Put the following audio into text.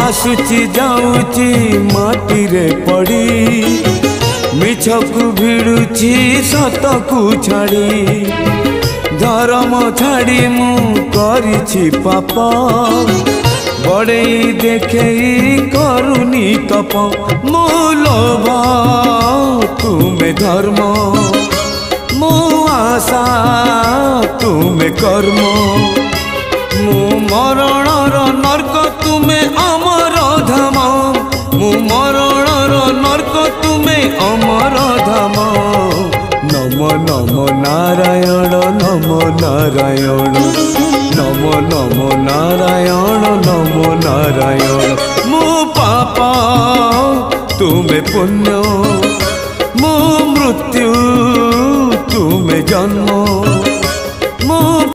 आसुची जाऊची माटी रे पड़ी मिछकु भिड़ुची सतकु छाड़ी धर्म छाड़ी मु करिछि पाप बड़े देखे करुनी तप मु लोभ तुमे धर्म मु आशा तुमे कर्म मु मरणर नर्क तुमे अमर धाम मु मरणर नर्क तुमे अमर धाम नम नम नारायण नम नारायण नम नम नारायण नम नारायण मु पाप तुमे पुण्य मु मृत्यु तुमे जन्म